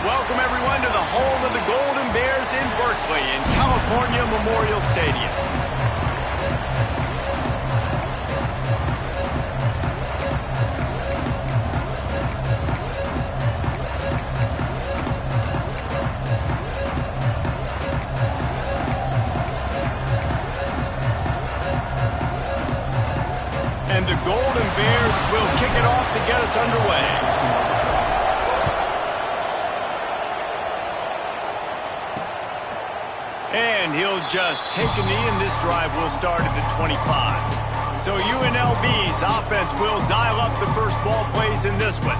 Welcome, everyone, to the home of the Golden Bears in Berkeley in California Memorial Stadium. And the Golden Bears will kick it off to get us underway. And he'll just take a knee, and this drive will start at the 25. So UNLV's offense will dial up the first ball plays in this one.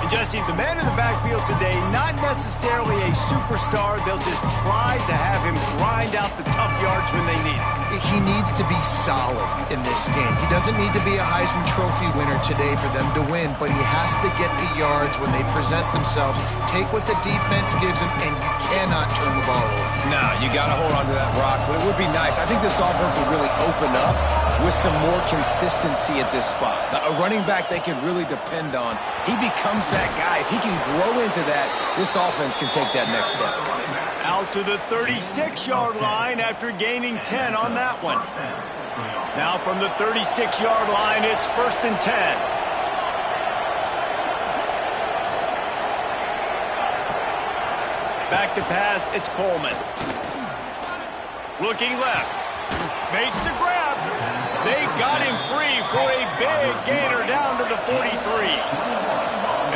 And Jesse, the man in the backfield today, not necessarily a superstar. They'll just try to have him grind out the tough yards when they need it. He needs to be solid in this game. He doesn't need to be a Heisman Trophy winner today for them to win, but he has to get the yards when they present themselves. Take what the defense gives him, and you cannot turn the ball over. No, you got to hold on to that rock, but it would be nice. I think this offense will really open up with some more consistency at this spot. A running back they can really depend on. He becomes that guy. If he can grow into that, this offense can take that next step. Out to the 36-yard line after gaining 10 on that one. Now from the 36-yard line, it's 1st and 10. Back to pass, it's Coleman. Looking left. Makes the grab. They got him free for a big gainer down to the 43.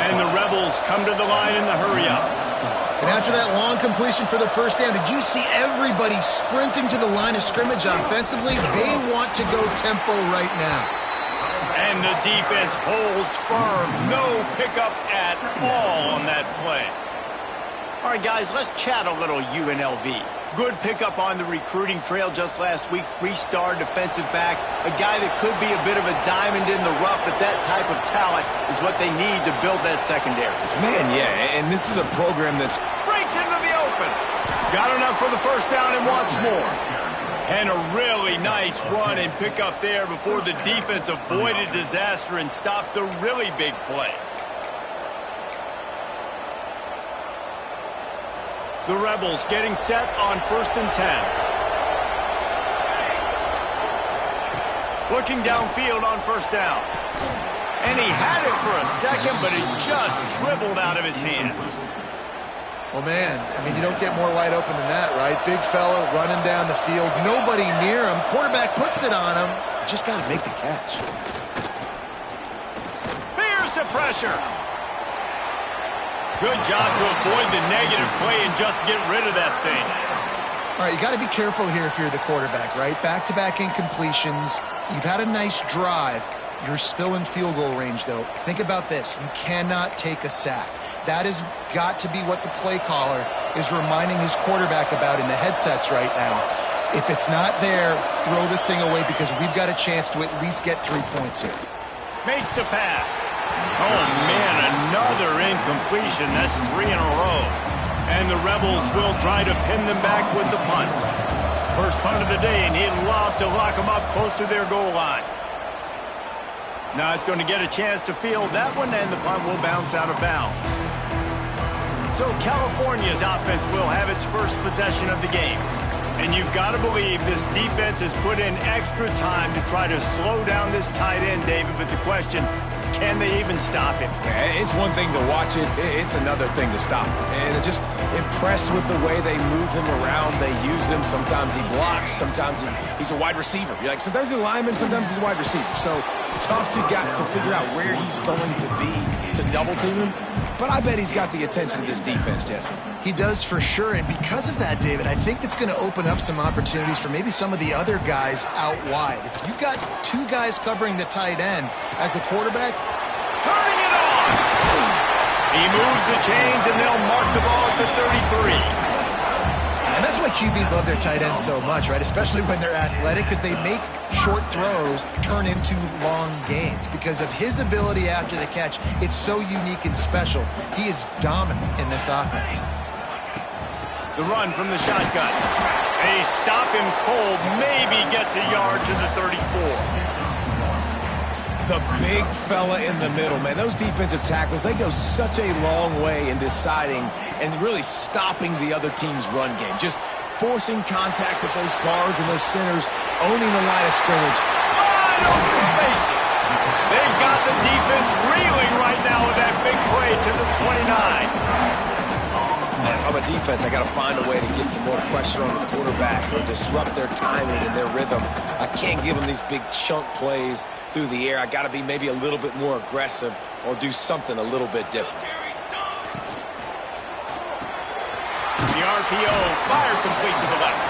And the Rebels come to the line in the hurry-up. And after that long completion for the first down, did you see everybody sprinting to the line of scrimmage offensively? They want to go tempo right now. And the defense holds firm. No pickup at all on that play. All right, guys, let's chat a little UNLV. Good pickup on the recruiting trail just last week. 3-star defensive back, a guy that could be a bit of a diamond in the rough, but that type of talent is what they need to build that secondary. Man, yeah, and this is a program that's... Breaks into the open. Got enough for the first down and wants more. And a really nice run and pickup there before the defense avoided disaster and stopped the really big play. The Rebels getting set on 1st and 10. Looking downfield on 1st down. And he had it for a second, but it just dribbled out of his hands. Well, man, I mean, you don't get more wide open than that, right? Big fella running down the field. Nobody near him. Quarterback puts it on him. Just got to make the catch. Here's the pressure. Good job to avoid the negative play and just get rid of that thing. All right, you got to be careful here if you're the quarterback, right? Back-to-back incompletions. You've had a nice drive. You're still in field goal range, though. Think about this. You cannot take a sack. That has got to be what the play caller is reminding his quarterback about in the headsets right now. If it's not there, throw this thing away because we've got a chance to at least get 3 points here. Makes the pass. Oh, man, another incompletion. That's 3 in a row. And the Rebels will try to pin them back with the punt. First punt of the day, and he'd love to lock them up close to their goal line. Not going to get a chance to field that one, and the punt will bounce out of bounds. So California's offense will have its first possession of the game. And you've got to believe this defense has put in extra time to try to slow down this tight end, David. But the question, can they even stop him? Yeah, it's one thing to watch it. It's another thing to stop him. And I'm just impressed with the way they move him around. They use him. Sometimes he blocks. Sometimes he's a wide receiver. You're like, sometimes he's a lineman. Sometimes he's a wide receiver. So tough to figure out where he's going to be to double team him. But I bet he's got the attention of this defense, Jesse. He does for sure, and because of that, David, I think it's going to open up some opportunities for maybe some of the other guys out wide. If you've got 2 guys covering the tight end as a quarterback, turning it on! He moves the chains, and they'll mark the ball at the 33. And that's why QBs love their tight ends so much, right? Especially when they're athletic, because they make short throws turn into long gains. Because of his ability after the catch, it's so unique and special. He is dominant in this offense. The run from the shotgun. They stop him cold, maybe gets a yard to the 34. the big fella in the middle, man. Those defensive tackles, they go such a long way in deciding and really stopping the other team's run game. Just forcing contact with those guards and those centers, owning the line of scrimmage. Wide open spaces. They've got the defense reeling right now with that big play to the 29. And if I'm a defense, I got to find a way to get some more pressure on the quarterback or disrupt their timing and their rhythm. I can't give them these big chunk plays through the air. I got to be maybe a little bit more aggressive or do something a little bit different. The RPO fired complete to the left.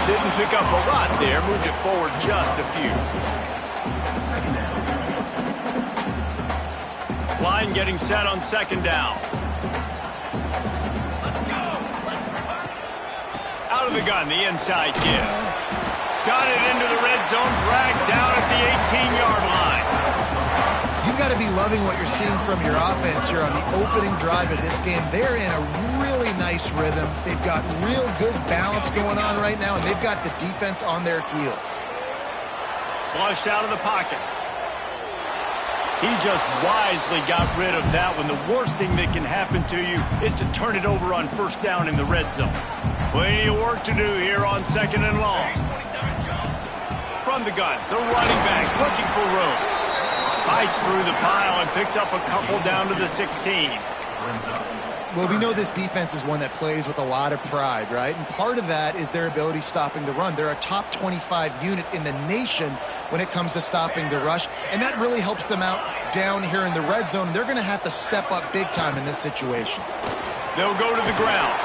Didn't pick up a lot there, moved it forward just a few. Line getting set on second down. Out of the gun, the inside give. Got it into the red zone, dragged down at the 18-yard line. You've got to be loving what you're seeing from your offense here on the opening drive of this game. They're in a really nice rhythm. They've got real good balance going on right now, and they've got the defense on their heels. Flushed out of the pocket. He just wisely got rid of that one. The worst thing that can happen to you is to turn it over on first down in the red zone. Plenty of work to do here on second and long. From the gun, the running back looking for room. Fights through the pile and picks up a couple down to the 16. Well, we know this defense is one that plays with a lot of pride, right? And part of that is their ability stopping the run. They're a top 25 unit in the nation when it comes to stopping the rush, and that really helps them out down here in the red zone. They're going to have to step up big time in this situation. They'll go to the ground.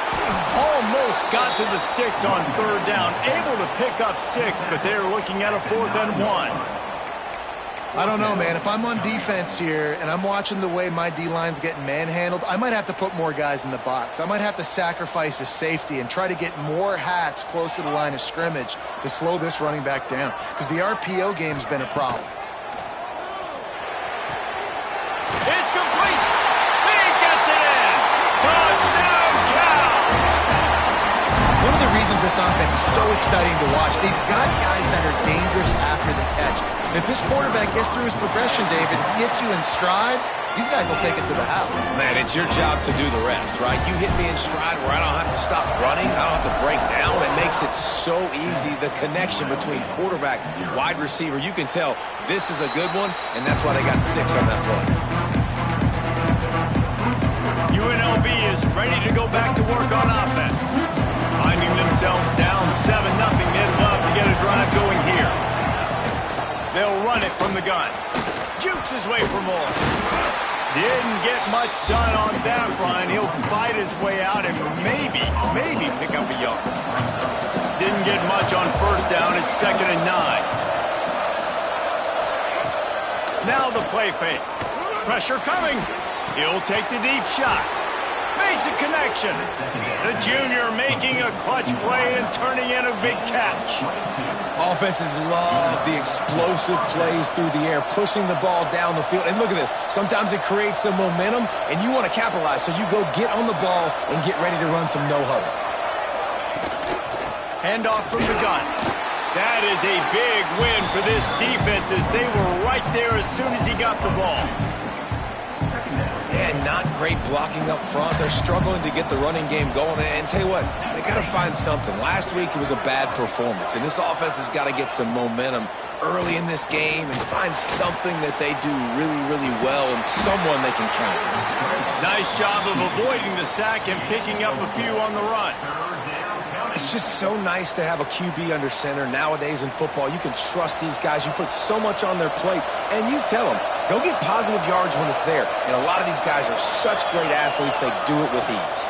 Almost got to the sticks on third down. Able to pick up 6, but they're looking at a 4th and 1. I don't know, man. If I'm on defense here and I'm watching the way my D-line's getting manhandled, I might have to put more guys in the box. I might have to sacrifice a safety and try to get more hats close to the line of scrimmage to slow this running back down, because the RPO game's been a problem. It's complete. He gets it in. Touchdown, Cal. One of the reasons this offense is so exciting to watch, they've got guys that are dangerous after the catch. And if this quarterback gets through his progression, David, hits you in stride, these guys will take it to the house. Man, it's your job to do the rest, right? You hit me in stride where I don't have to stop running. I don't have to break down. It makes it so easy, the connection between quarterback, wide receiver. You can tell this is a good one, and that's why they got 6 on that play. UNLV is ready to go back to work on offense. Finding themselves down 7-0, they'd love to get a drive going here. They'll run it from the gun. Jukes his way for more. Didn't get much done on that run. He'll fight his way out and maybe pick up a yard. Didn't get much on first down. It's 2nd and 9. Now the play fake. Pressure coming. He'll take the deep shot. Makes a connection. The junior making a clutch play and turning in a big catch. Offenses love the explosive plays through the air, pushing the ball down the field. And look at this. Sometimes it creates some momentum, and you want to capitalize. So you go get on the ball and get ready to run some no-huddle. Handoff from the gun. That is a big win for this defense, as they were right there as soon as he got the ball. And not great blocking up front. They're struggling to get the running game going. And tell you what, they got to find something. Last week it was a bad performance, and this offense has got to get some momentum early in this game and find something that they do really, really well and someone they can count on. Nice job of avoiding the sack and picking up a few on the run. It's just so nice to have a QB under center. Nowadays in football, you can trust these guys. You put so much on their plate, and you tell them, go get positive yards when it's there. And a lot of these guys are such great athletes, they do it with ease.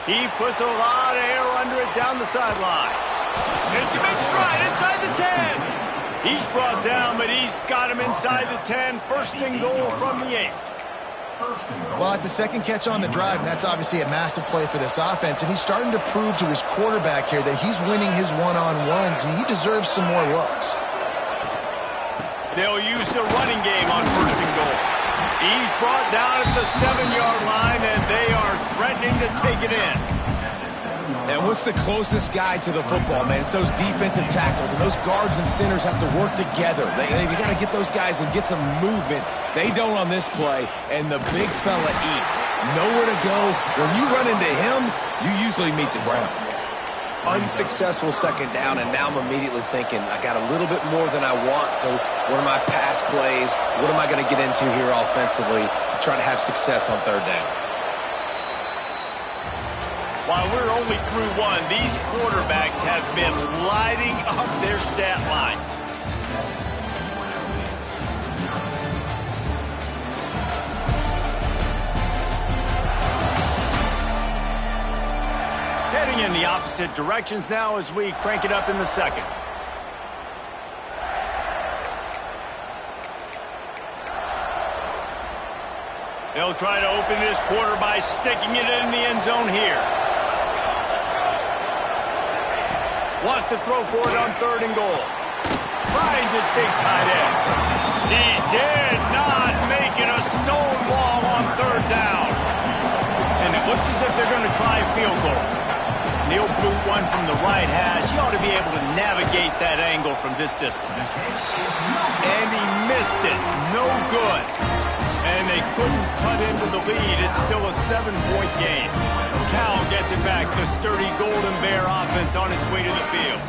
He puts a lot of air under it down the sideline. It's a big stride inside the 10. He's brought down, but he's got him inside the 10. First and goal from the 8. Well, it's a second catch on the drive, and that's obviously a massive play for this offense. And he's starting to prove to his quarterback here that he's winning his one-on-ones, and he deserves some more looks. They'll use the running game on first and goal. He's brought down at the 7-yard line, and they are threatening to take it in. And what's the closest guy to the football, man? It's those defensive tackles, and those guards and centers have to work together. They got to get those guys and get some movement. They don't on this play, and the big fella eats. Nowhere to go. When you run into him, you usually meet the ground. Unsuccessful second down, and now I'm immediately thinking, I got a little bit more than I want, so what are my pass plays? What am I going to get into here offensively to try to have success on third down? While we're only through one, these quarterbacks have been lighting up their stat line. Heading in the opposite directions now as we crank it up in the second. They'll try to open this quarter by sticking it in the end zone here. Wants to throw for it on 3rd and goal. Finds his big tight end. He did not make it a stone wall on 3rd down. And it looks as if they're going to try a field goal. Neil boot one from the right hash. He ought to be able to navigate that angle from this distance. And he missed it. No good. And they couldn't cut into the lead. It's still a 7-point game. Cal gets it back. The sturdy Golden Bear offense on its way to the field.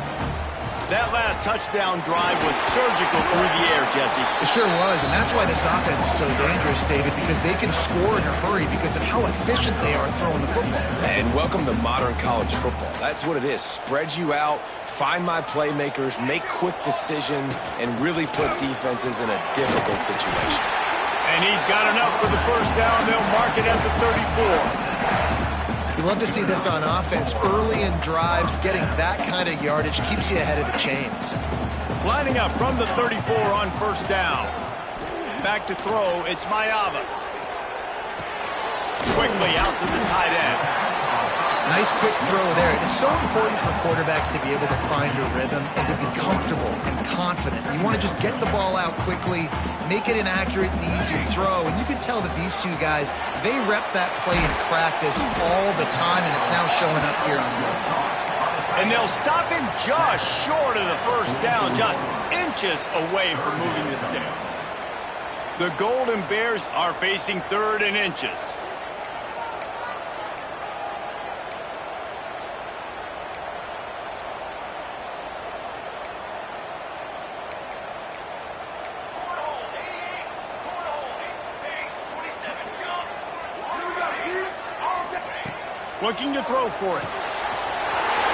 That last touchdown drive was surgical through the air, Jesse. It sure was, and that's why this offense is so dangerous, David, because they can score in a hurry because of how efficient they are throwing the football. And welcome to modern college football. That's what it is. Spread you out, find my playmakers, make quick decisions, and really put defenses in a difficult situation. And he's got enough for the first down. They'll mark it at the 34. You love to see this on offense. Early in drives, getting that kind of yardage keeps you ahead of the chains. Lining up from the 34 on first down. Back to throw, it's Mayava. Quickly out to the tight end. Nice quick throw there. It's so important for quarterbacks to be able to find a rhythm and to be comfortable and confident. You want to just get the ball out quickly, make it an accurate and easy throw. And you can tell that these two guys, they rep that play in practice all the time, and it's now showing up here on game. And they'll stop him just short of the first down, just inches away from moving the sticks. The Golden Bears are facing 3rd and inches. Looking to throw for it.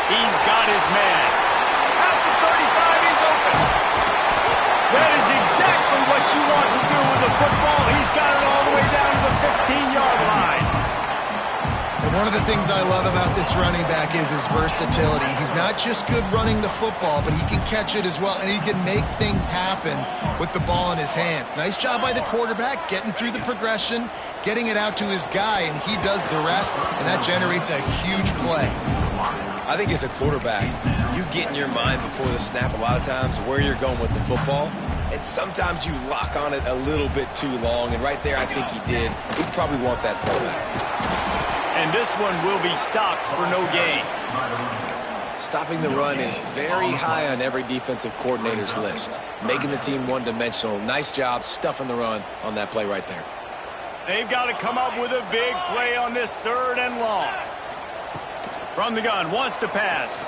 He's got his man. At the 35, he's open. That is exactly what you want to do with the football. He's got it all the way down to the 15-yard line. And one of the things I love about this running back is his versatility. He's not just good running the football, but he can catch it as well, and he can make things happen with the ball in his hands. Nice job by the quarterback, getting through the progression, getting it out to his guy, and he does the rest, and that generates a huge play. I think as a quarterback, you get in your mind before the snap a lot of times where you're going with the football, and sometimes you lock on it a little bit too long, and right there I think he did. He'd probably want that throwback. And this one will be stopped for no gain. Stopping the run is very high on every defensive coordinator's list. Making the team one-dimensional. Nice job stuffing the run on that play right there. They've got to come up with a big play on this 3rd and long. From the gun, wants to pass.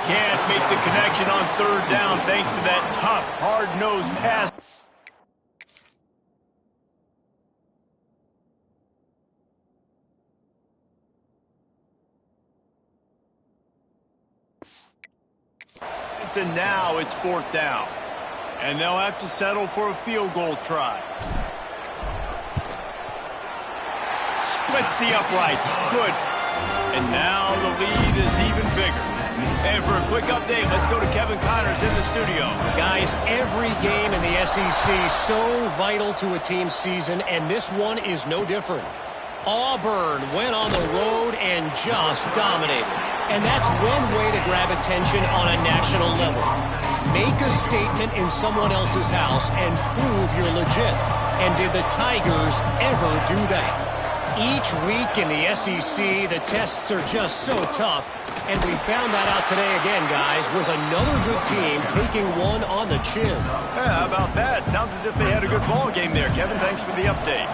Can't make the connection on 3rd down thanks to that tough, hard-nosed pass. And now it's 4th down. And they'll have to settle for a field goal try. Splits the uprights. Good. And now the lead is even bigger. And for a quick update, let's go to Kevin Connors in the studio. Guys, every game in the SEC so vital to a team's season, and this one is no different. Auburn went on the road and just dominated. And that's one way to grab attention on a national level. Make a statement in someone else's house and prove you're legit. And did the Tigers ever do that? Each week in the SEC, the tests are just so tough. And we found that out today again, guys, with another good team taking one on the chin. Yeah, how about that? Sounds as if they had a good ball game there. Kevin, thanks for the update.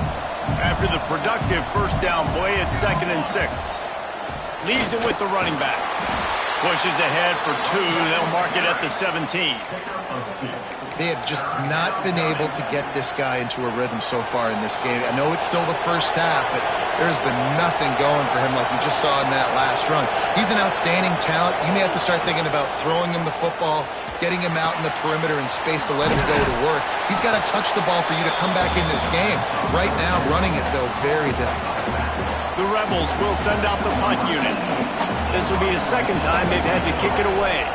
After the productive first down play, it's 2nd and 6. Leaves it with the running back. Pushes ahead for 2. They'll mark it at the 17. They have just not been able to get this guy into a rhythm so far in this game. I know it's still the first half, but there's been nothing going for him like you just saw in that last run. He's an outstanding talent. You may have to start thinking about throwing him the football, getting him out in the perimeter in space to let him go to work. He's got to touch the ball for you to come back in this game. Right now, running it, though, very difficult. The Rebels will send out the punt unit. This will be the second time they've had to kick it away.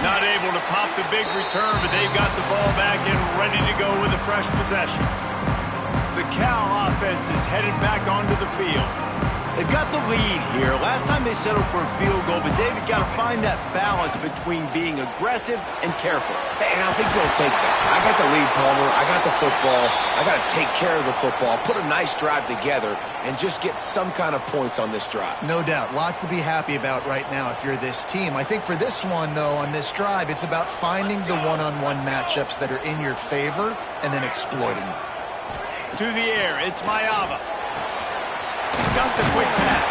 Not able to pop the big return, but they've got the ball back and ready to go with a fresh possession. The Cal offense is headed back onto the field. They've got the lead here. Last time they settled for a field goal, but David got to find that balance between being aggressive and careful. And I think they'll take that. I got the lead, Palmer. I got the football. I got to take care of the football, put a nice drive together, and just get some kind of points on this drive. No doubt. Lots to be happy about right now if you're this team. I think for this one, though, on this drive, it's about finding the one-on-one matchups that are in your favor and then exploiting them. To the air, it's Mayava. Got the quick pass.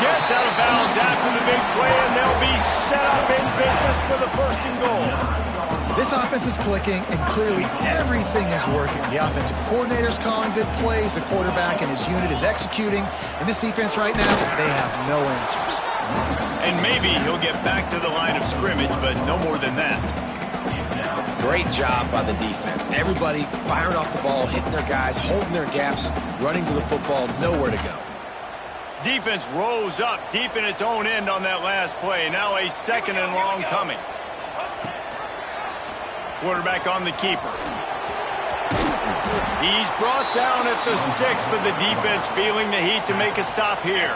Gets out of bounds after the big play, and they'll be set up in business for the 1st and goal. This offense is clicking, and clearly everything is working. The offensive coordinator's calling good plays, the quarterback and his unit is executing, and this defense right now, they have no answers. And maybe he'll get back to the line of scrimmage, but no more than that. Great job by the defense. Everybody firing off the ball, hitting their guys, holding their gaps, running to the football, nowhere to go. Defense rose up deep in its own end on that last play. Now a 2nd and long coming. Quarterback on the keeper. He's brought down at the 6, but the defense feeling the heat to make a stop here.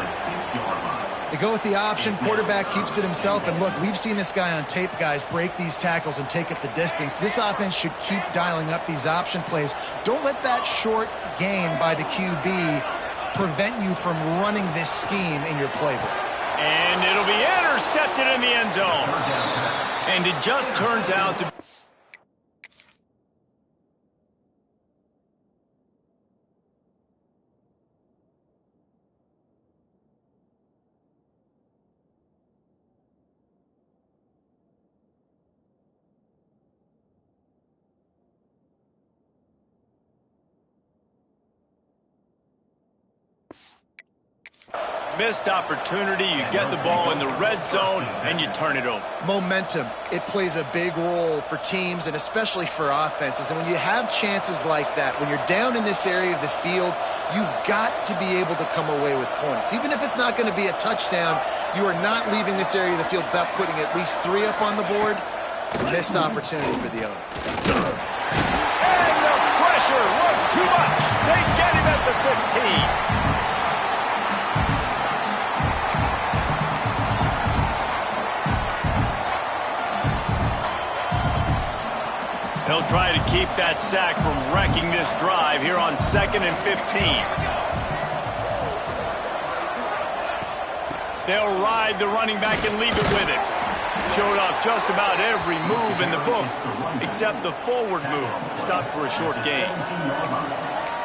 They go with the option. Quarterback keeps it himself. And look, we've seen this guy on tape, guys, break these tackles and take it the distance. This offense should keep dialing up these option plays. Don't let that short gain by the QB prevent you from running this scheme in your playbook. And it'll be intercepted in the end zone. And it just turns out to be... Missed opportunity, you get the ball in the red zone, and you turn it over. Momentum, it plays a big role for teams and especially for offenses. And when you have chances like that, when you're down in this area of the field, you've got to be able to come away with points. Even if it's not going to be a touchdown, you are not leaving this area of the field without putting at least 3 up on the board. Missed opportunity for the other. And the pressure was too much. They get him at the 15. They'll try to keep that sack from wrecking this drive here on 2nd and 15. They'll ride the running back and leave it with it. Showed off just about every move in the book, except the forward move. Stopped for a short gain.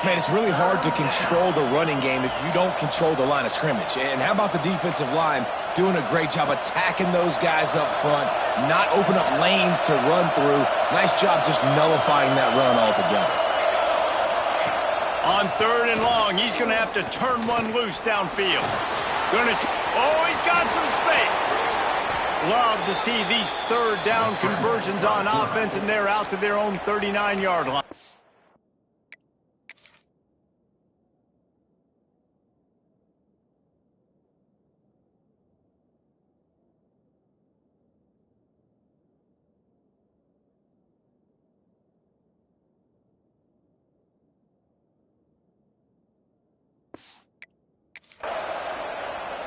Man, it's really hard to control the running game if you don't control the line of scrimmage. And how about the defensive line doing a great job attacking those guys up front, not open up lanes to run through. Nice job just nullifying that run altogether. On 3rd and long, he's going to have to turn one loose downfield. He's got some space. Love to see these 3rd down conversions on offense, and they're out to their own 39-yard line.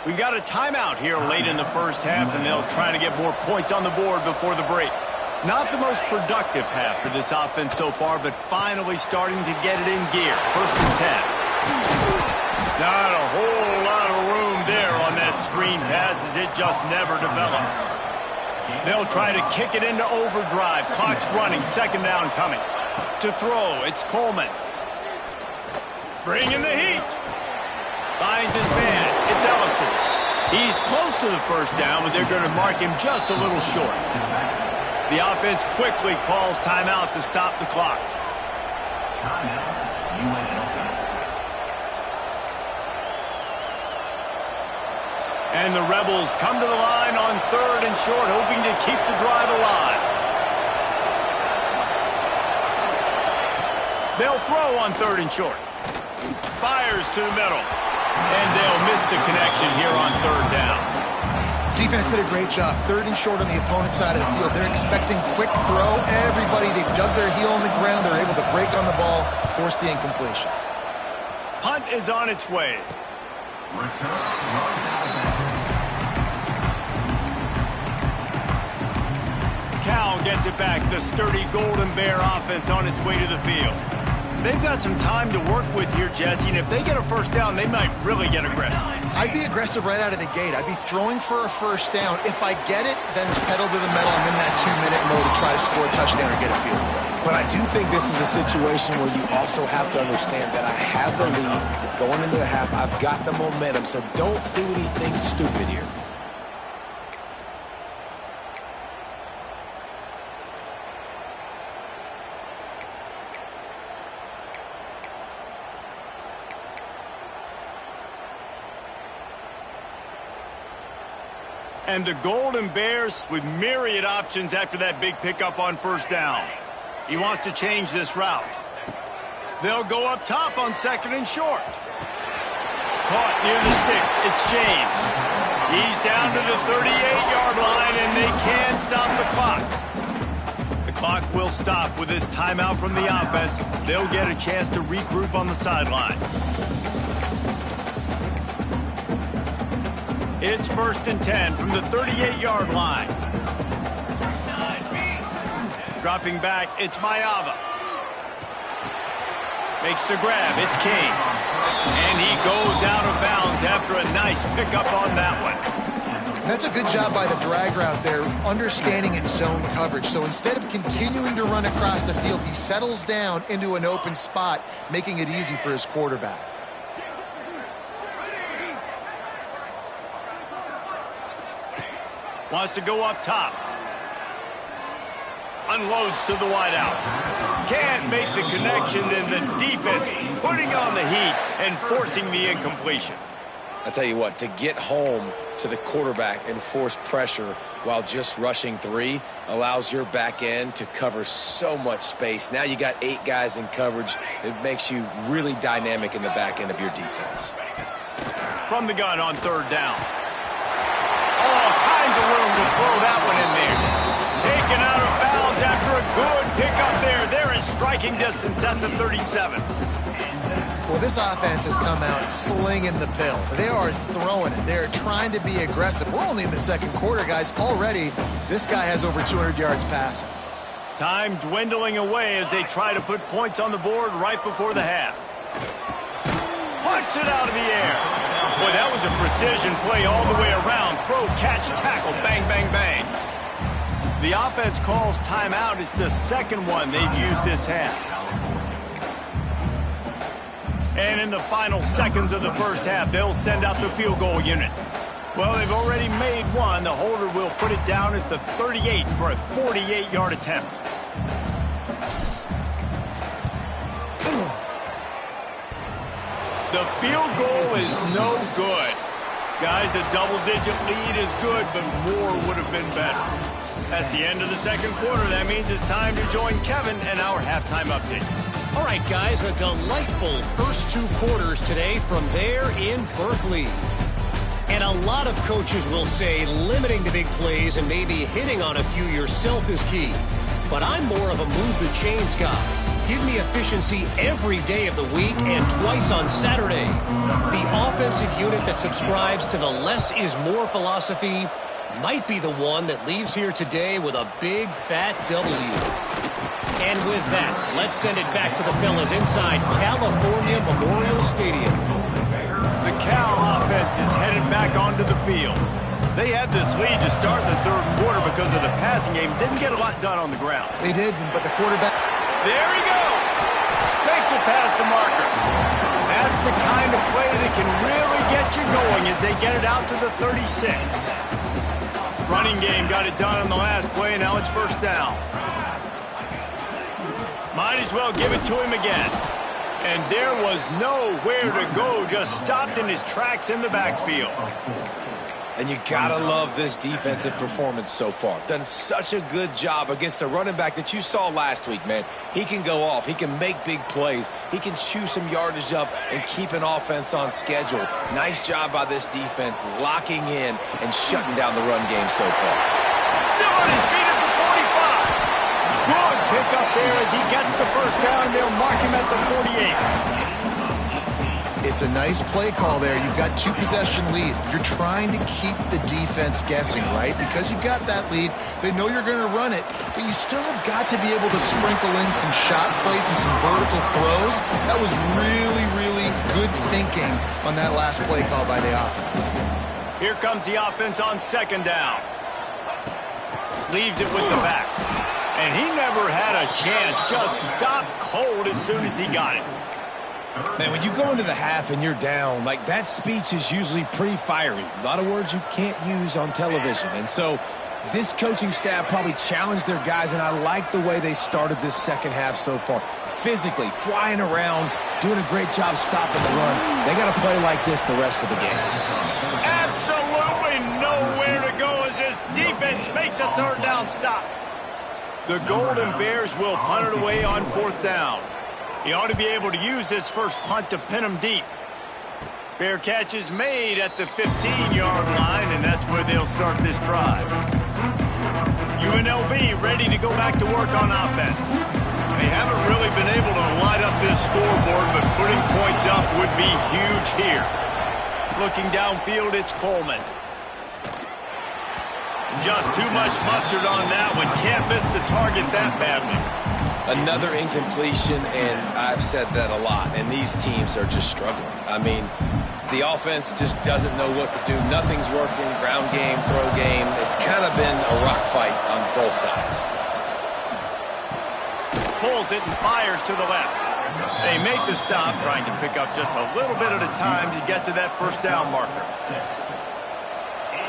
We got a timeout here late in the first half, and they'll try to get more points on the board before the break. Not the most productive half for this offense so far, but finally starting to get it in gear. 1st and 10. Not a whole lot of room there on that screen pass as it just never developed. They'll try to kick it into overdrive. Clock's running. 2nd down coming. To throw, it's Coleman. Bringing the heat. Finds his man. It's Ellison. He's close to the 1st down, but they're going to mark him just a little short. The offense quickly calls timeout to stop the clock. And the Rebels come to the line on 3rd and short, hoping to keep the drive alive. They'll throw on 3rd and short. Fires to the middle. And they'll miss the connection here on 3rd down. Defense did a great job. 3rd and short on the opponent's side of the field. They're expecting quick throw. Everybody, they dug their heel on the ground. They're able to break on the ball, force the incompletion. Punt is on its way. Cal gets it back. The sturdy Golden Bear offense on its way to the field. They've got some time to work with here, Jesse, and if they get a 1st down, they might really get aggressive. I'd be aggressive right out of the gate. I'd be throwing for a 1st down. If I get it, then it's pedal to the metal. I'm in that 2-minute mode to try to score a touchdown or get a field goal. But I do think this is a situation where you also have to understand that I have the lead going into the half. I've got the momentum, so don't do anything stupid here. And the Golden Bears with myriad options after that big pickup on 1st down. He wants to change this route. They'll go up top on 2nd and short. Caught near the sticks. It's James. He's down to the 38-yard line, and they can stop the clock. The clock will stop with this timeout from the offense. They'll get a chance to regroup on the sideline. It's 1st and 10 from the 38-yard line. Dropping back, it's Mayava. Makes the grab, it's King. And he goes out of bounds after a nice pickup on that one. That's a good job by the drag route there, understanding its zone coverage. So instead of continuing to run across the field, he settles down into an open spot, making it easy for his quarterback. Wants to go up top. Unloads to the wideout. Can't make the connection, and the defense putting on the heat and forcing the incompletion. I tell you what, to get home to the quarterback and force pressure while just rushing 3 allows your back end to cover so much space. Now you got 8 guys in coverage. It makes you really dynamic in the back end of your defense. From the gun on 3rd down. All kinds of room to throw that one in there. Taken out of bounds after a good pickup there. They're in striking distance at the 37. Well, this offense has come out slinging the pill. They are throwing it. They're trying to be aggressive. We're only in the 2nd quarter, guys. Already, this guy has over 200 yards passing. Time dwindling away as they try to put points on the board right before the half. Punts it out of the air. Boy, that was a precision play all the way around. Throw, catch, tackle, bang, bang, bang. The offense calls timeout. It's the 2nd one they've used this half. And in the final seconds of the 1st half, they'll send out the field goal unit. Well, they've already made one. The holder will put it down at the 38 for a 48-yard attempt. The field goal is no good. Guys, a double-digit lead is good, but more would have been better. That's the end of the 2nd quarter. That means it's time to join Kevin and our halftime update. All right, guys, a delightful first 2 quarters today from there in Berkeley. And a lot of coaches will say limiting the big plays and maybe hitting on a few yourself is key. But I'm more of a move the chains guy. Give me efficiency every day of the week and twice on Saturday. The offensive unit that subscribes to the less is more philosophy might be the one that leaves here today with a big, fat W. And with that, let's send it back to the fellas inside California Memorial Stadium. The Cal offense is headed back onto the field. They had this lead to start the third quarter because of the passing game. Didn't get a lot done on the ground. They did, but the quarterback... There he goes. Makes it past the marker. That's the kind of play that can really get you going as they get it out to the 36. Running game got it done on the last play. Now it's first down. Might as well give it to him again. And there was nowhere to go. Just stopped in his tracks in the backfield. And you gotta love this defensive performance so far. Done such a good job against the running back that you saw last week, man. He can go off. He can make big plays. He can chew some yardage up and keep an offense on schedule. Nice job by this defense locking in and shutting down the run game so far. Still on his feet at the 45. Good pickup there as he gets the first down. They'll mark him at the 48. It's a nice play call there. You've got 2-possession lead. You're trying to keep the defense guessing, right? Because you've got that lead, they know you're going to run it, but you still have got to be able to sprinkle in some shot plays and some vertical throws. That was really, really good thinking on that last play call by the offense. Here comes the offense on second down. Leaves it with the back. And he never had a chance. Just stopped cold as soon as he got it. Man, when you go into the half and you're down, like, that speech is usually pretty fiery. A lot of words you can't use on television. And so this coaching staff probably challenged their guys, and I like the way they started this second half so far. Physically, flying around, doing a great job stopping the run. They got to play like this the rest of the game. Absolutely nowhere to go as this defense makes a third down stop. The Golden Bears will punt it away on fourth down. He ought to be able to use this first punt to pin him deep. Fair catch is made at the 15-yard line, and that's where they'll start this drive. UNLV ready to go back to work on offense. They haven't really been able to light up this scoreboard, but putting points up would be huge here. Looking downfield, it's Coleman. Just too much mustard on that one. Can't miss the target that badly. Another incompletion, and I've said that a lot, and these teams are just struggling. I mean, the offense just doesn't know what to do. Nothing's working, ground game, throw game. It's kind of been a rock fight on both sides. Pulls it and fires to the left. They make the stop, trying to pick up just a little bit at a time to get to that first down marker.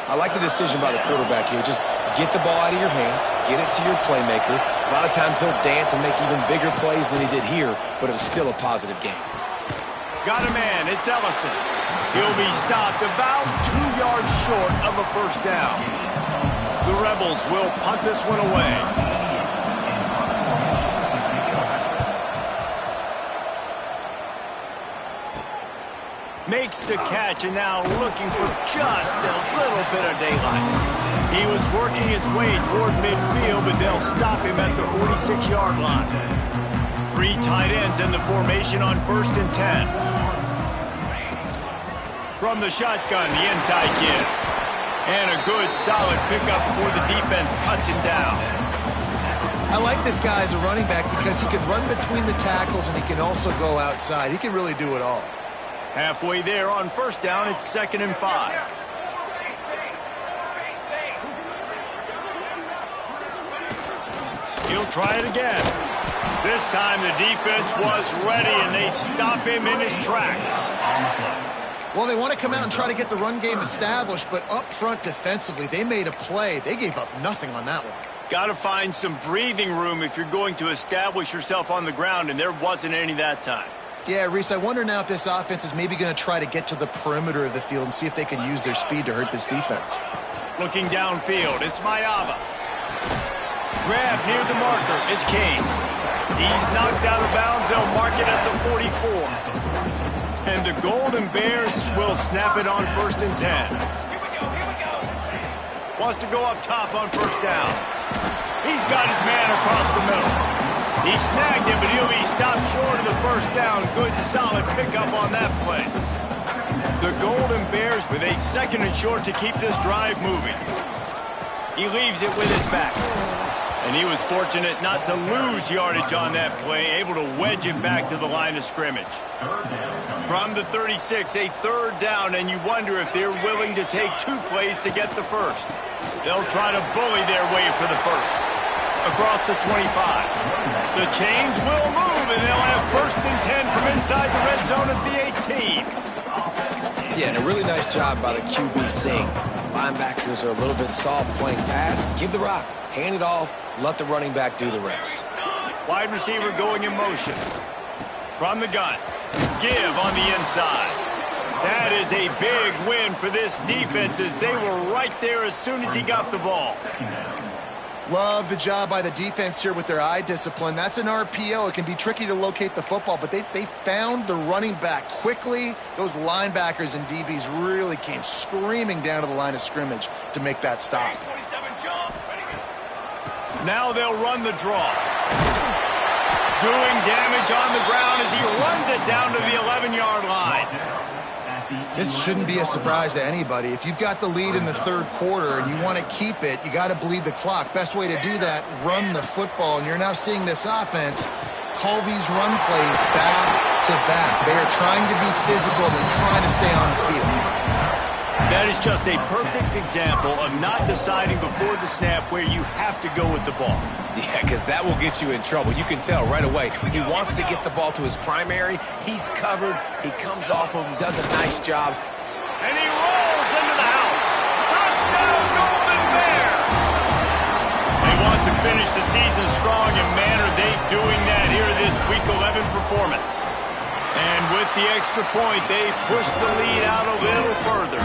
I like the decision by the quarterback here. Just get the ball out of your hands, get it to your playmaker. A lot of times he'll dance and make even bigger plays than he did here, but it was still a positive game. Got a man, it's Ellison. He'll be stopped about 2 yards short of a first down. The Rebels will punt this one away. Makes the catch, and now looking for just a little bit of daylight. He was working his way toward midfield, but they'll stop him at the 46-yard line. 3 tight ends in the formation on 1st and 10. From the shotgun, the inside give. And a good, solid pickup before the defense cuts him down. I like this guy as a running back because he can run between the tackles and he can also go outside. He can really do it all. Halfway there on first down, it's 2nd and 5. He'll try it again. This time the defense was ready, and they stop him in his tracks. Well, they want to come out and try to get the run game established, but up front defensively, they made a play. They gave up nothing on that one. Got to find some breathing room if you're going to establish yourself on the ground, and there wasn't any that time. Yeah, Reese, I wonder now if this offense is maybe going to try to get to the perimeter of the field and see if they can use their speed to hurt this defense. Looking downfield, it's Mayava. Grab near the marker, it's Kane. He's knocked out of bounds, they'll mark it at the 44. And the Golden Bears will snap it on 1st and 10. Wants to go up top on first down. He's got his man across the middle. He snagged him, but he'll be stopped short of the first down. Good, solid pickup on that play. The Golden Bears with a 2nd and short to keep this drive moving. He leaves it with his back. And he was fortunate not to lose yardage on that play, able to wedge it back to the line of scrimmage. From the 36, a third down, and you wonder if they're willing to take 2 plays to get the first. They'll try to bully their way for the first. Across the 25. The chains will move, and they'll have 1st and 10 from inside the red zone at the 18. Yeah, and a really nice job by the QB seeing. Linebackers are a little bit soft playing pass. Give the rock. Hand it off. Let the running back do the rest. Wide receiver going in motion. From the gun. Give on the inside. That is a big win for this defense as they were right there as soon as he got the ball. Love the job by the defense here with their eye discipline. That's an RPO. It can be tricky to locate the football, but they found the running back quickly. Those linebackers and DBs really came screaming down to the line of scrimmage to make that stop. Now they'll run the draw. Doing damage on the ground as he runs it down to the 11-yard line. This shouldn't be a surprise to anybody. If you've got the lead in the third quarter and you want to keep it, you got to bleed the clock. Best way to do that, run the football. And you're now seeing this offense call these run plays back to back. They are trying to be physical. They're trying to stay on the field. That is just a perfect example of not deciding before the snap where you have to go with the ball. Yeah, because that will get you in trouble. You can tell right away. He wants to get the ball to his primary. He's covered. He comes off of him, does a nice job. And he rolls into the house. Touchdown, Golden Bear! They want to finish the season strong, and man, are they doing that here this Week 11 performance. And with the extra point, they push the lead out a little further.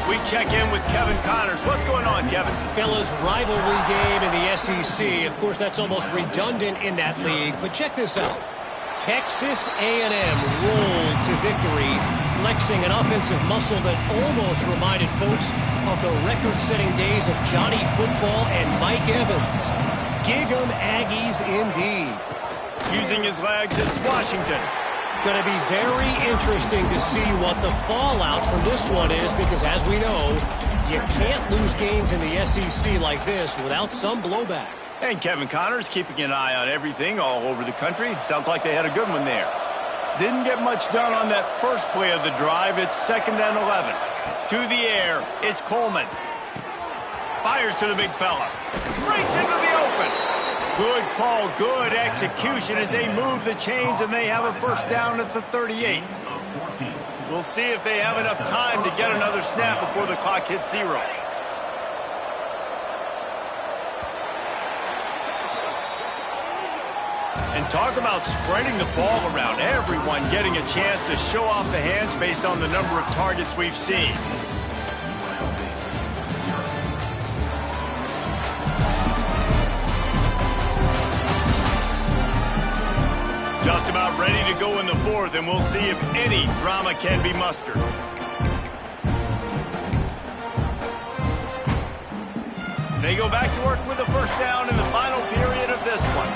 We check in with Kevin Connors. What's going on, Kevin? Fellas, rivalry game in the SEC. Of course, that's almost redundant in that league. But check this out. Texas A&M rolled to victory, flexing an offensive muscle that almost reminded folks of the record-setting days of Johnny Football and Mike Evans. Gig 'em Aggies indeed. Using his legs, it's Washington. Going to be very interesting to see what the fallout from this one is because, as we know, you can't lose games in the SEC like this without some blowback. And Kevin Connors keeping an eye on everything all over the country. Sounds like they had a good one there. Didn't get much done on that first play of the drive. It's 2nd and 11. To the air, it's Coleman. Fires to the big fella. Breaks into the open. Good call, good execution as they move the chains and they have a first down at the 38. We'll see if they have enough time to get another snap before the clock hits 0. And talk about spreading the ball around. Everyone getting a chance to show off the hands based on the number of targets we've seen. Just about ready to go in the fourth, and we'll see if any drama can be mustered. They go back to work with the first down in the final period of this one.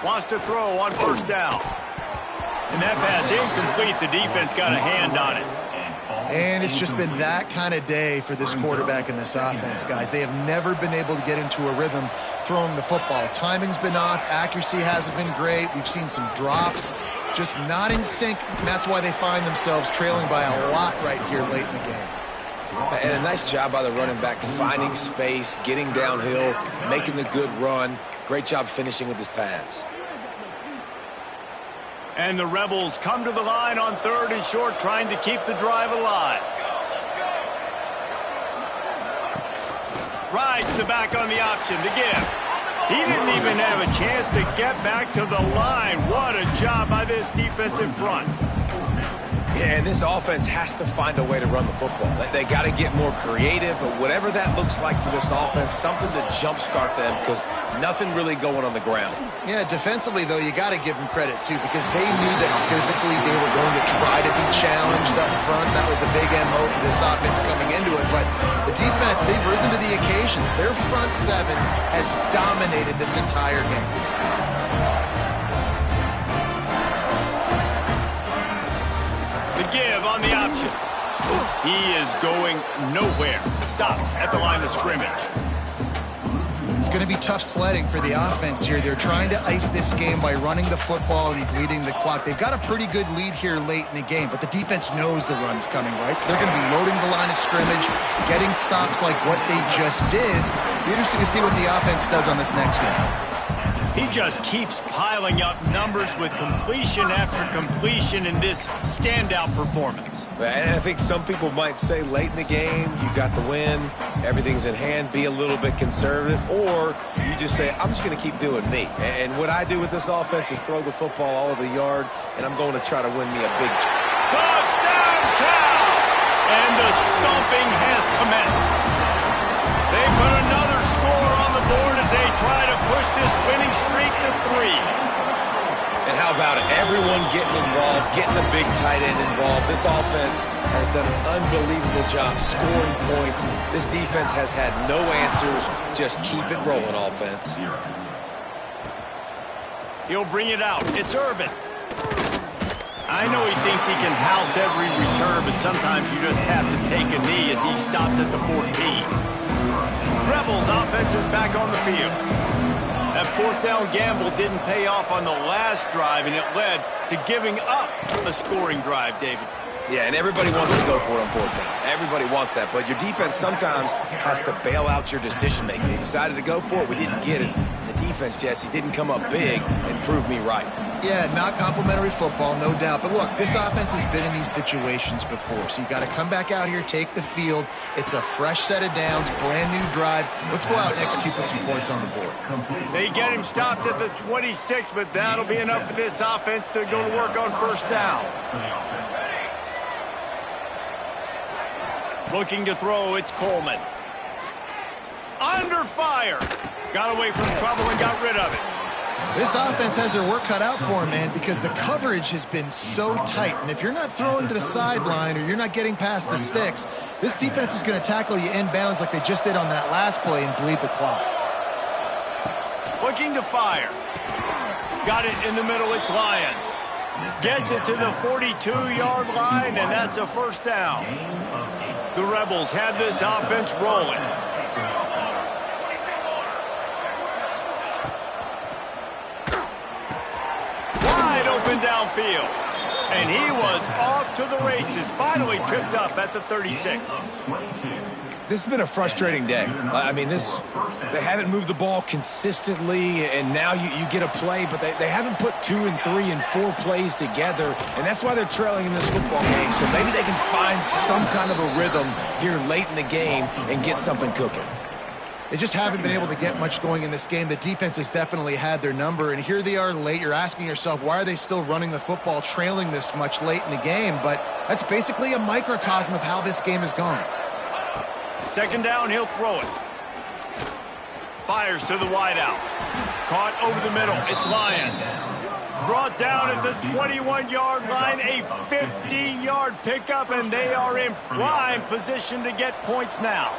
Wants to throw on first down. And that pass incomplete. The defense got a hand on it. And it's just been that kind of day for this quarterback and this offense, guys. They have never been able to get into a rhythm throwing the football. Timing's been off. Accuracy hasn't been great. We've seen some drops. Just not in sync. And that's why they find themselves trailing by a lot right here late in the game. And a nice job by the running back, finding space, getting downhill, making the good run. Great job finishing with his pads. And the Rebels come to the line on 3rd and short, trying to keep the drive alive. Rides the back on the option to give. He didn't even have a chance to get back to the line. What a job by this defensive front. Yeah, and this offense has to find a way to run the football. They got to get more creative, but whatever that looks like for this offense, something to jumpstart them because nothing really going on the ground. Yeah, defensively, though, you got to give them credit, too, because they knew that physically they were going to try to be challenged up front. That was a big MO for this offense coming into it. But the defense, they've risen to the occasion. Their front seven has dominated this entire game. The give on the option. He is going nowhere. Stop at the line of scrimmage. It's going to be tough sledding for the offense here. They're trying to ice this game by running the football and bleeding the clock. They've got a pretty good lead here late in the game, but the defense knows the run's coming, right? So they're going to be loading the line of scrimmage, getting stops like what they just did. Be interesting to see what the offense does on this next one. He just keeps piling up numbers with completion after completion in this standout performance. And I think some people might say late in the game, you got the win, everything's in hand, be a little bit conservative, or you just say, I'm just going to keep doing me. And what I do with this offense is throw the football all over the yard, and I'm going to try to win me a big touchdown, Cal! And the stomping has commenced. They put another score on the board as they try to push this winning streak to 3. And how about it? Everyone getting involved, getting the big tight end involved. This offense has done an unbelievable job scoring points. This defense has had no answers. Just keep it rolling, offense. He'll bring it out. It's Irvin. I know he thinks he can house every return, but sometimes you just have to take a knee as he stopped at the 14. Rebels offense is back on the field. That fourth down gamble didn't pay off on the last drive, and it led to giving up a scoring drive, David. Yeah, and everybody wants to go for it on fourth down. Everybody wants that, but your defense sometimes has to bail out your decision-making. You decided to go for it. We didn't get it. The defense, Jesse, didn't come up big and prove me right. Yeah, not complimentary football, no doubt. But look, this offense has been in these situations before, so you got to come back out here, take the field. It's a fresh set of downs, brand new drive. Let's go out and execute, put some points on the board. They get him stopped at the 26, but that'll be enough for this offense to go to work on first down. Looking to throw, it's Coleman. Under fire. Got away from trouble and got rid of it. This offense has their work cut out for them, man, because the coverage has been so tight. And if you're not throwing to the sideline or you're not getting past the sticks, this defense is going to tackle you inbounds like they just did on that last play and bleed the clock. Looking to fire. Got it in the middle, it's Lions. Gets it to the 42-yard line, and that's a first down. The Rebels have this offense rolling. Wide open downfield. And he was off to the races, finally tripped up at the 36. This has been a frustrating day. I mean, they haven't moved the ball consistently, and now you get a play, but they haven't put 2 and 3 and 4 plays together, and that's why they're trailing in this football game. So maybe they can find some kind of a rhythm here late in the game and get something cooking. They just haven't been able to get much going in this game. The defense has definitely had their number, and here they are late. You're asking yourself, why are they still running the football, trailing this much late in the game? But that's basically a microcosm of how this game has gone. Second down, he'll throw it. Fires to the wideout. Caught over the middle. It's Lions. Brought down at the 21-yard line. A 15-yard pickup, and they are in prime position to get points now.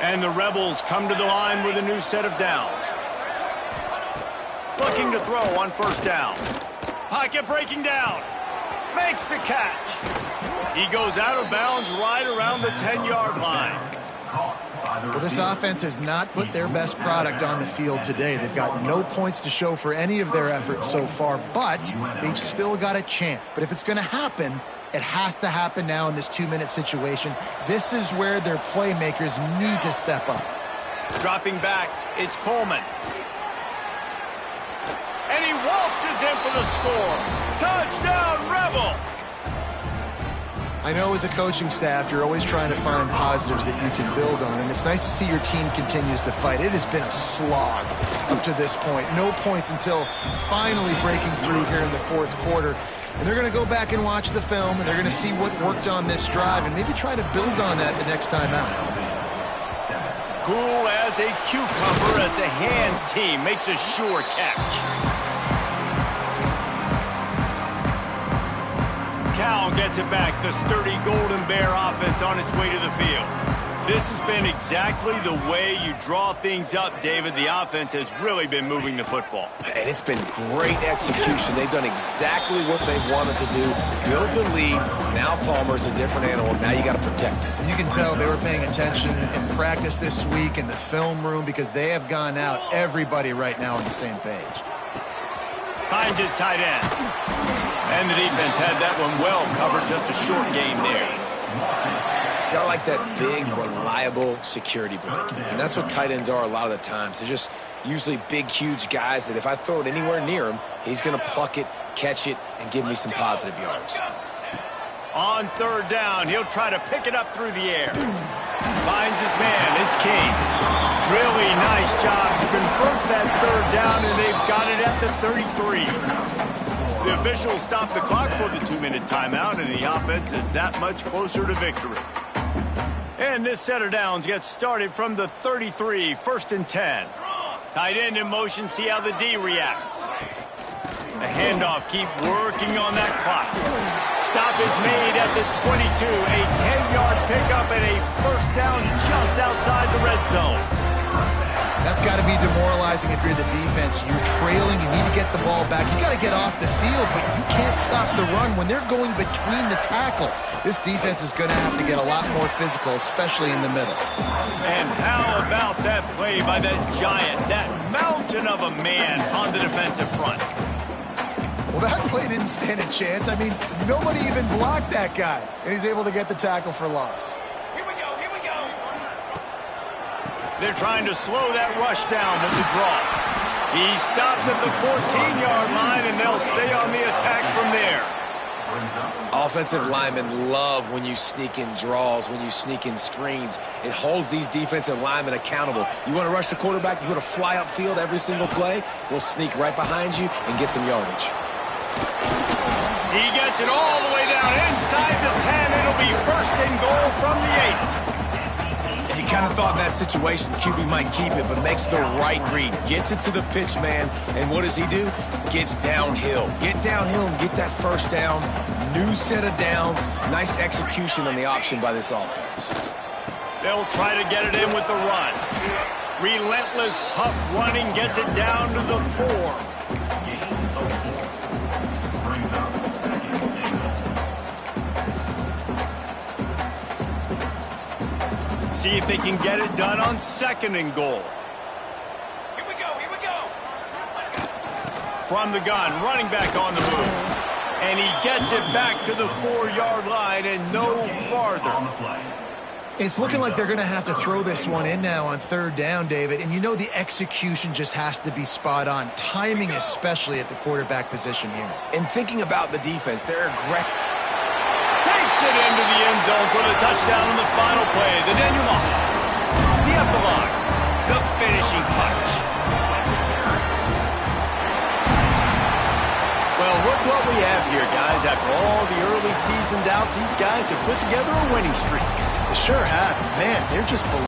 And the Rebels come to the line with a new set of downs. Looking to throw on first down. Pocket breaking down. Makes the catch. He goes out of bounds right around the 10-yard line. Well, this offense has not put their best product on the field today. They've got no points to show for any of their efforts so far, but they've still got a chance. But if it's going to happen, it has to happen now in this 2-minute situation. This is where their playmakers need to step up. Dropping back, it's Coleman. And he waltzes in for the score. Touchdown, Rebels! I know as a coaching staff, you're always trying to find positives that you can build on, and it's nice to see your team continues to fight. It has been a slog up to this point. No points until finally breaking through here in the fourth quarter. And they're going to go back and watch the film, and they're going to see what worked on this drive and maybe try to build on that the next time out. Cool as a cucumber as the hands team makes a sure catch. Cal gets it back. The sturdy Golden Bear offense on its way to the field. This has been exactly the way you draw things up, David. The offense has really been moving the football. And it's been great execution. They've done exactly what they've wanted to do. Build the lead. Now Palmer's a different animal. Now you got to protect it. You can tell they were paying attention in practice this week in the film room because they have gone out, everybody right now on the same page. Finds his tight end. And the defense had that one well covered. Just a short game there. Got to like that big, reliable security blanket. And that's what tight ends are a lot of the times. They're just usually big, huge guys that if I throw it anywhere near him, he's going to pluck it, catch it, and give me some positive yards. On third down, he'll try to pick it up through the air. Finds his man. It's King. Really nice job to convert that third down, and they've got it at the 33. The officials stop the clock for the 2-minute timeout, and the offense is that much closer to victory. And this set of downs gets started from the 33, 1st and 10. Tight end in motion, see how the D reacts. A handoff, keep working on that clock. Stop is made at the 22, a 10-yard pickup and a first down just outside the red zone. That's got to be demoralizing if you're the defense. You're trailing. You need to get the ball back. You got to get off the field, but you can't stop the run when they're going between the tackles. This defense is going to have to get a lot more physical, especially in the middle. And how about that play by that giant, that mountain of a man on the defensive front? Well, that play didn't stand a chance. I mean, nobody even blocked that guy, and he's able to get the tackle for loss. They're trying to slow that rush down with the draw. He stopped at the 14-yard line, and they'll stay on the attack from there. Offensive linemen love when you sneak in draws, when you sneak in screens. It holds these defensive linemen accountable. You want to rush the quarterback, you want to fly upfield every single play, we'll sneak right behind you and get some yardage. He gets it all the way down inside the 10. It'll be 1st and goal from the 8. You kind of thought in that situation QB might keep it, but makes the right read. Gets it to the pitch man, and what does he do? Gets downhill. Get downhill and get that first down. New set of downs. Nice execution on the option by this offense. They'll try to get it in with the run. Relentless, tough running gets it down to the 4. See if they can get it done on 2nd and goal. Here we go. From the gun, running back on the move. And he gets it back to the 4-yard line and no farther. It's looking like they're going to have to throw this one in now on 3rd down, David. And you know the execution just has to be spot on. Timing especially at the quarterback position here. And thinking about the defense, they're aggressive. Takes it into the end zone for the touchdown on the final play. The denouement, the epilogue, the finishing touch. Well, look what we have here, guys. After all the early season doubts, these guys have put together a winning streak. They sure have. Man, they're just